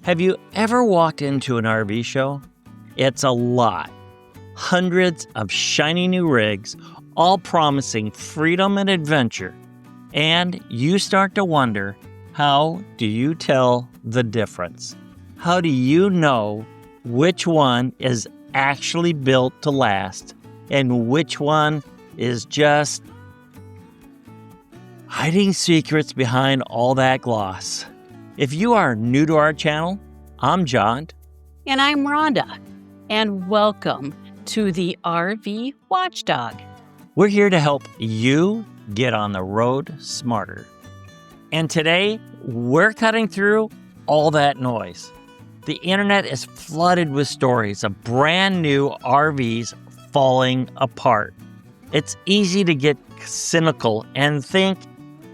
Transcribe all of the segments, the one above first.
Have you ever walked into an RV show? It's a lot. Hundreds of shiny new rigs, all promising freedom and adventure. And you start to wonder, how do you tell the difference? How do you know which one is actually built to last and which one is just hiding secrets behind all that gloss? If you are new to our channel, I'm John. And I'm Rhonda. And welcome to the RV Watchdog. We're here to help you get on the road smarter. And today, we're cutting through all that noise. The internet is flooded with stories of brand new RVs falling apart. It's easy to get cynical and think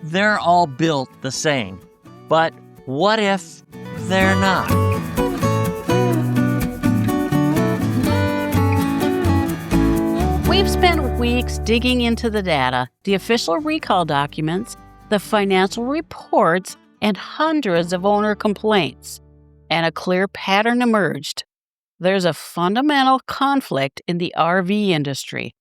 they're all built the same. But what if they're not? We've spent weeks digging into the data, the official recall documents, the financial reports, and hundreds of owner complaints. And a clear pattern emerged. There's a fundamental conflict in the RV industry.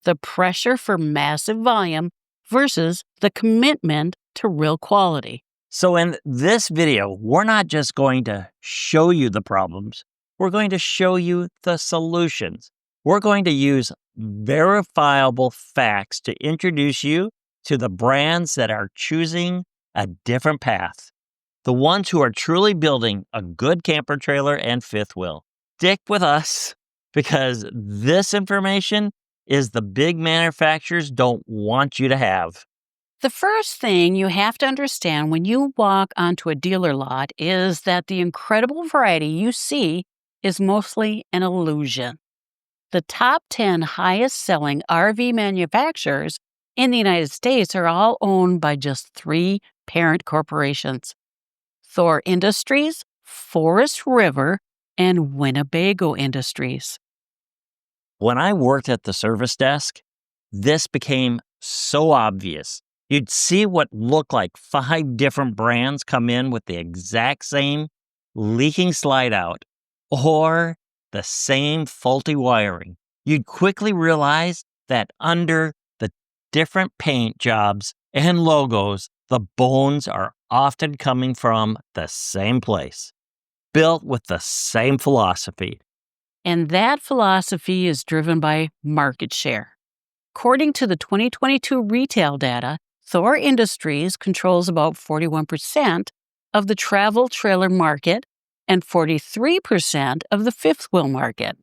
The pressure for massive volume versus the commitment to real quality. So in this video, we're not just going to show you the problems, we're going to show you the solutions. We're going to use verifiable facts to introduce you to the brands that are choosing a different path. The ones who are truly building a good camper trailer and fifth wheel. Stick with us because this information is the big manufacturers don't want you to have. The first thing you have to understand when you walk onto a dealer lot is that the incredible variety you see is mostly an illusion. The top 10 highest selling RV manufacturers in the United States are all owned by just 3 parent corporations: Thor Industries, Forest River, and Winnebago Industries. When I worked at the service desk, this became so obvious. You'd see what looked like 5 different brands come in with the exact same leaking slide out or the same faulty wiring. You'd quickly realize that under the different paint jobs and logos, the bones are often coming from the same place, built with the same philosophy. And that philosophy is driven by market share. According to the 2022 retail data, Thor Industries controls about 41% of the travel trailer market and 43% of the fifth wheel market.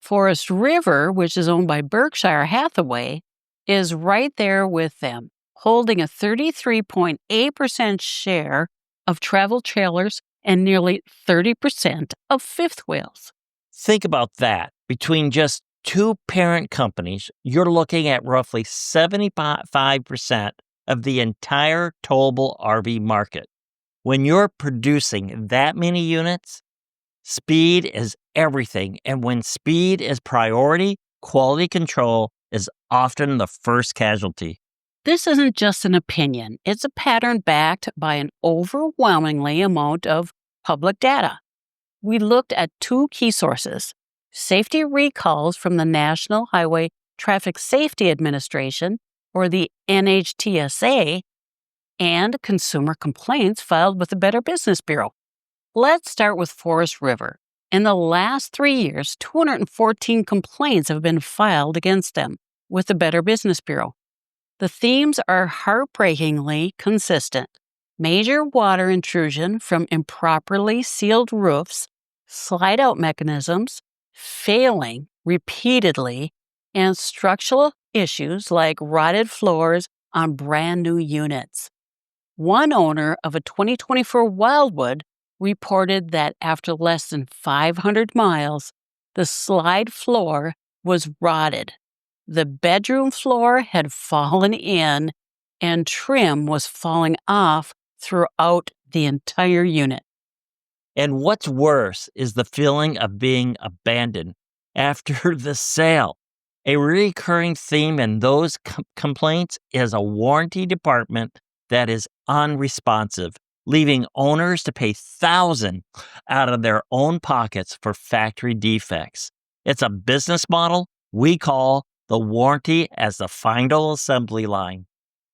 Forest River, which is owned by Berkshire Hathaway, is right there with them, holding a 33.8% share of travel trailers and nearly 30% of fifth wheels. Think about that. Between just 2 parent companies, you're looking at roughly 75% of the entire towable RV market. When you're producing that many units, speed is everything. And when speed is priority, quality control is often the first casualty. This isn't just an opinion. It's a pattern backed by an overwhelmingly amount of public data. We looked at 2 key sources: safety recalls from the National Highway Traffic Safety Administration, or the NHTSA, and consumer complaints filed with the Better Business Bureau. Let's start with Forest River. In the last 3 years, 214 complaints have been filed against them with the Better Business Bureau. The themes are heartbreakingly consistent: major water intrusion from improperly sealed roofs, slide-out mechanisms failing repeatedly, and structural issues like rotted floors on brand new units. One owner of a 2024 Wildwood reported that after less than 500 miles, the slide floor was rotted. The bedroom floor had fallen in, and trim was falling off throughout the entire unit. And what's worse is the feeling of being abandoned after the sale. A recurring theme in those complaints is a warranty department that is unresponsive, leaving owners to pay thousands out of their own pockets for factory defects. It's a business model we call the warranty as the final assembly line.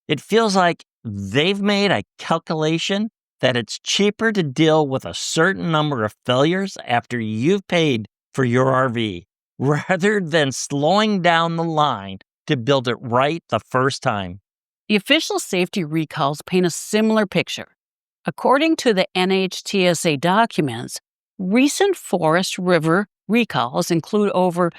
It feels like they've made a calculation that it's cheaper to deal with a certain number of failures after you've paid for your RV, rather than slowing down the line to build it right the first time. The official safety recalls paint a similar picture. According to the NHTSA documents, recent forest river recalls include over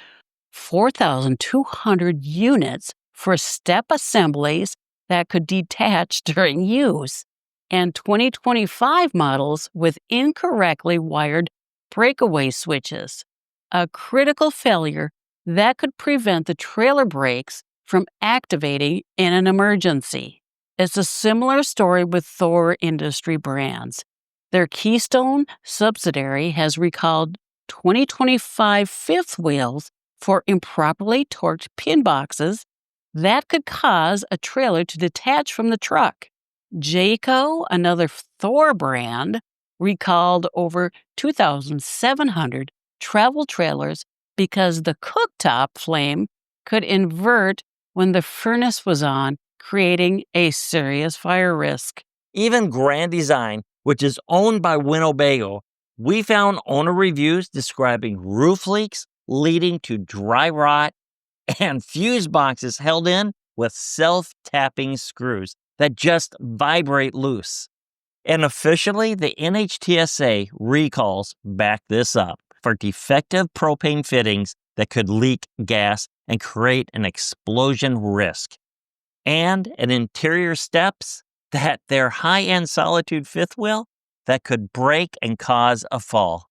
4,200 units for step assemblies that could detach during use, and 2025 models with incorrectly wired breakaway switches, a critical failure that could prevent the trailer brakes from activating in an emergency. It's a similar story with Thor Industry brands. Their Keystone subsidiary has recalled 2025 fifth wheels for improperly torqued pin boxes that could cause a trailer to detach from the truck. Jayco, another Thor brand, recalled over 2,700 travel trailers because the cooktop flame could invert when the furnace was on, creating a serious fire risk. Even Grand Design, which is owned by Winnebago, we found owner reviews describing roof leaks leading to dry rot and fuse boxes held in with self-tapping screws that just vibrate loose. And officially, the NHTSA recalls back this up for defective propane fittings that could leak gas and create an explosion risk. And an interior steps that their high-end Solitude fifth wheel that could break and cause a fall.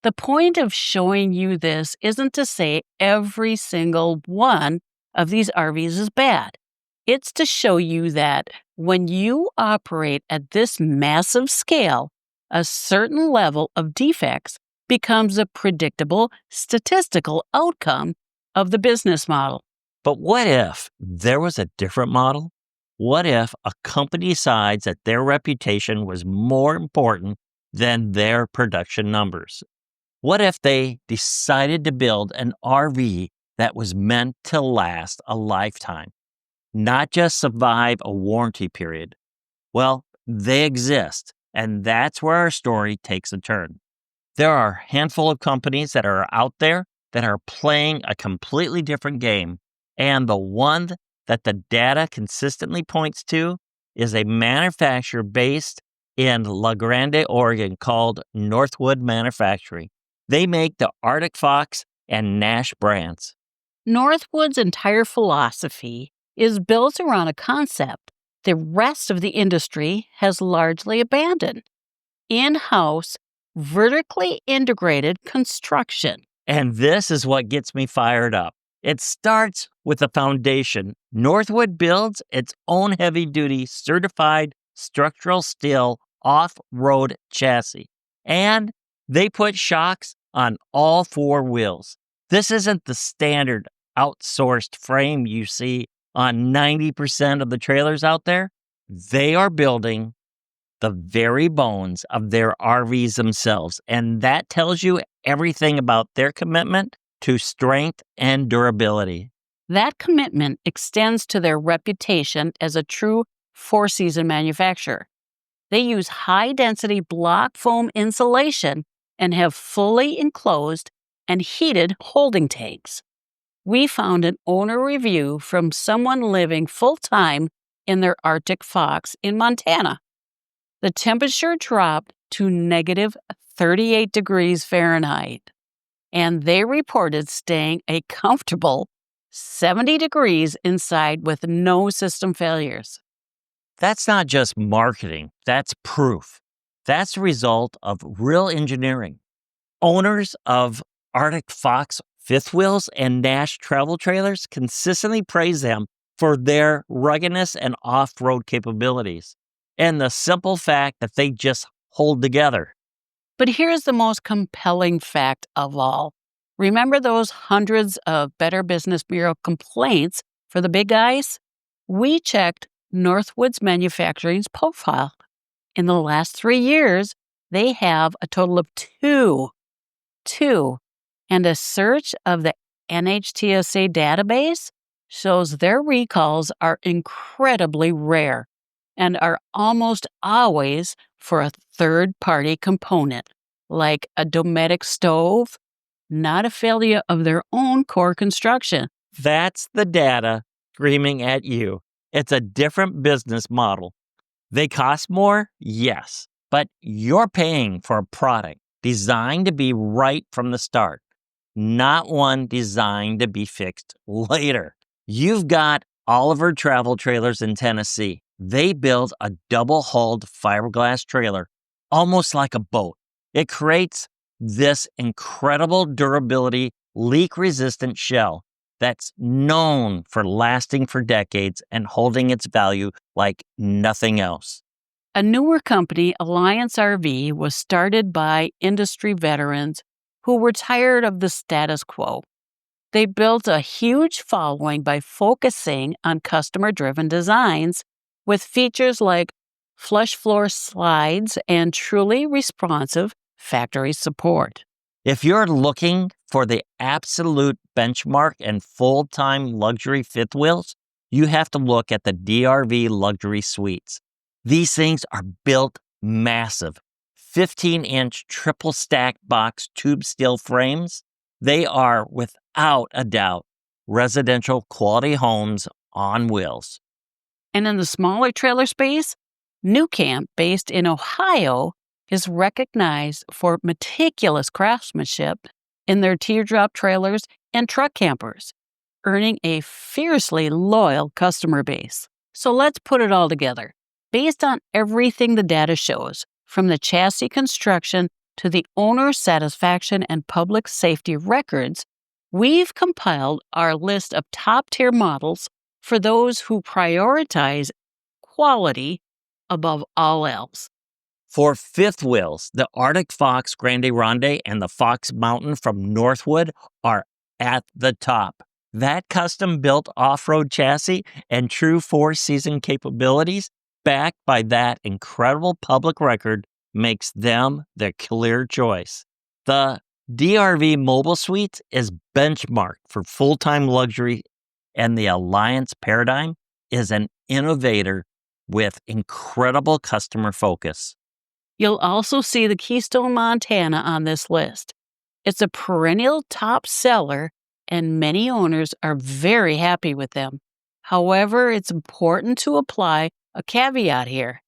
The point of showing you this isn't to say every single one of these RVs is bad. It's to show you that when you operate at this massive scale, a certain level of defects becomes a predictable statistical outcome of the business model. But what if there was a different model? What if a company decides that their reputation was more important than their production numbers? What if they decided to build an RV that was meant to last a lifetime, not just survive a warranty period? Well, they exist, and that's where our story takes a turn. There are a handful of companies that are out there that are playing a completely different game, and the one that the data consistently points to is a manufacturer based in La Grande, Oregon called Northwood Manufacturing. They make the Arctic Fox and Nash brands. Northwood's entire philosophy is built around a concept the rest of the industry has largely abandoned: in-house, vertically integrated construction. And this is what gets me fired up. It starts with the foundation. Northwood builds its own heavy-duty certified structural steel off-road chassis, and they put shocks on all four wheels. This isn't the standard outsourced frame you see on 90% of the trailers out there. They are building the very bones of their RVs themselves, and that tells you everything about their commitment to strength and durability. That commitment extends to their reputation as a true four-season manufacturer. They use high-density block foam insulation and have fully enclosed and heated holding tanks. We found an owner review from someone living full-time in their Arctic Fox in Montana. The temperature dropped to negative 38 degrees Fahrenheit, and they reported staying a comfortable 70 degrees inside with no system failures. That's not just marketing, that's proof. That's the result of real engineering. Owners of Arctic Fox fifth wheels and Nash travel trailers consistently praise them for their ruggedness and off-road capabilities, and the simple fact that they just hold together. But here's the most compelling fact of all. Remember those hundreds of Better Business Bureau complaints for the big guys? We checked Northwood's Manufacturing's profile, In the last 3 years, they have a total of two, and a search of the NHTSA database shows their recalls are incredibly rare and are almost always for a third-party component, like a domestic stove, not a failure of their own core construction. That's the data screaming at you. It's a different business model. They cost more? Yes. But you're paying for a product designed to be right from the start, not one designed to be fixed later. You've got Oliver Travel Trailers in Tennessee. They build a double-hulled fiberglass trailer, almost like a boat. It creates this incredible durability, leak-resistant shell that's known for lasting for decades and holding its value like nothing else. A newer company, Alliance RV, was started by industry veterans who were tired of the status quo. They built a huge following by focusing on customer-driven designs with features like flush floor slides and truly responsive factory support. If you're looking for the absolute benchmark and full-time luxury fifth wheels, you have to look at the DRV Luxury Suites. These things are built massive, 15-inch triple-stacked box tube steel frames. They are, without a doubt, residential quality homes on wheels. And in the smaller trailer space, New Camp, based in Ohio, is recognized for meticulous craftsmanship in their teardrop trailers and truck campers, earning a fiercely loyal customer base. So let's put it all together. Based on everything the data shows, from the chassis construction to the owner satisfaction and public safety records, we've compiled our list of top-tier models for those who prioritize quality above all else. For fifth wheels, the Arctic Fox Grande Ronde and the Fox Mountain from Northwood are at the top. That custom-built off-road chassis and true four-season capabilities, backed by that incredible public record, makes them the clear choice. The DRV Mobile Suite is benchmarked for full-time luxury, and the Alliance Paradigm is an innovator with incredible customer focus. You'll also see the Keystone Montana on this list. It's a perennial top seller, and many owners are very happy with them. However, it's important to apply a caveat here.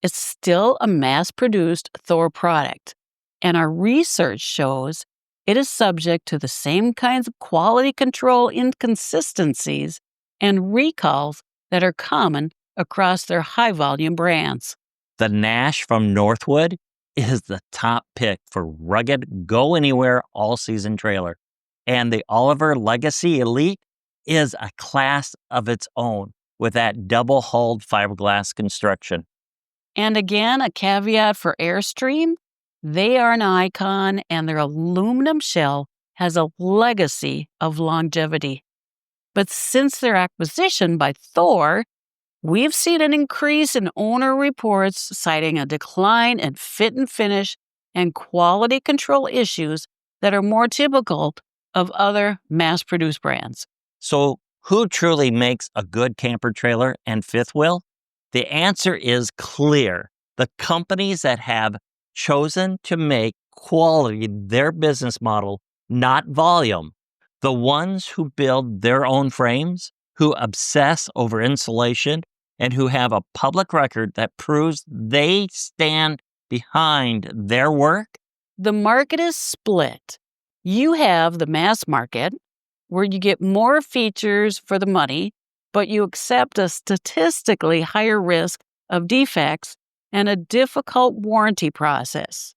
It's still a mass-produced Thor product, and our research shows it is subject to the same kinds of quality control inconsistencies and recalls that are common across their high-volume brands. The Nash from Northwood is the top pick for rugged, go-anywhere, all-season trailer. And the Oliver Legacy Elite is a class of its own with that double-hulled fiberglass construction. And again, a caveat for Airstream, they are an icon and their aluminum shell has a legacy of longevity. But since their acquisition by Thor, we've seen an increase in owner reports citing a decline in fit and finish and quality control issues that are more typical of other mass-produced brands. So, who truly makes a good camper trailer and fifth wheel? The answer is clear. The companies that have chosen to make quality their business model, not volume. The ones who build their own frames, who obsess over insulation, and who have a public record that proves they stand behind their work. The market is split. You have the mass market, where you get more features for the money, but you accept a statistically higher risk of defects and a difficult warranty process.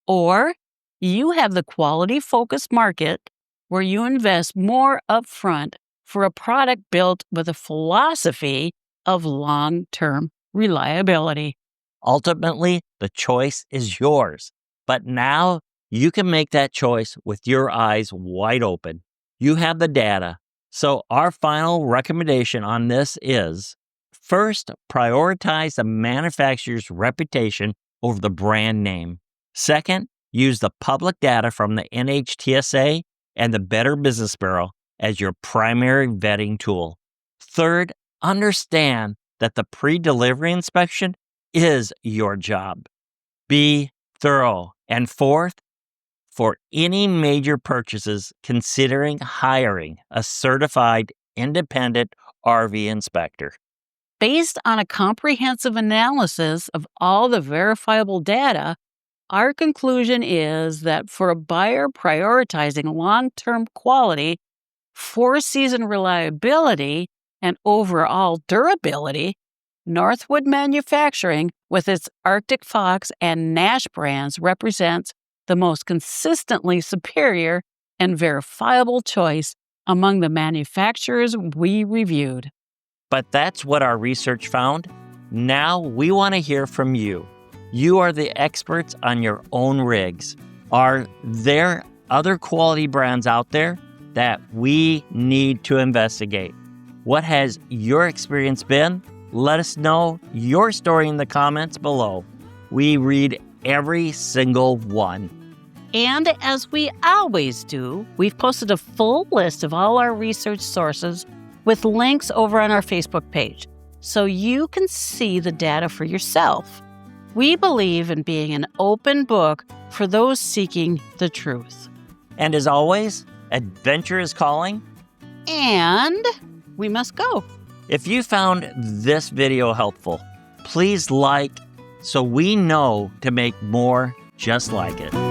Or you have the quality-focused market, where you invest more upfront for a product built with a philosophy of long-term reliability. Ultimately, the choice is yours. But now you can make that choice with your eyes wide open. You have the data. So our final recommendation on this is First, prioritize the manufacturer's reputation over the brand name. Second, use the public data from the NHTSA and the Better Business Bureau as your primary vetting tool. Third, understand that the pre-delivery inspection is your job. Be thorough. And fourth, for any major purchases, considering hiring a certified independent RV inspector. Based on a comprehensive analysis of all the verifiable data, our conclusion is that for a buyer prioritizing long-term quality, four-season reliability, and overall durability, Northwood Manufacturing, with its Arctic Fox and Nash brands, represents the most consistently superior and verifiable choice among the manufacturers we reviewed. But that's what our research found. Now we want to hear from you. You are the experts on your own rigs. Are there other quality brands out there that we need to investigate? What has your experience been? Let us know your story in the comments below. We read every single one. And as we always do, we've posted a full list of all our research sources with links over on our Facebook page, so you can see the data for yourself. We believe in being an open book for those seeking the truth. And as always, adventure is calling. And we must go. If you found this video helpful, please like so we know to make more just like it.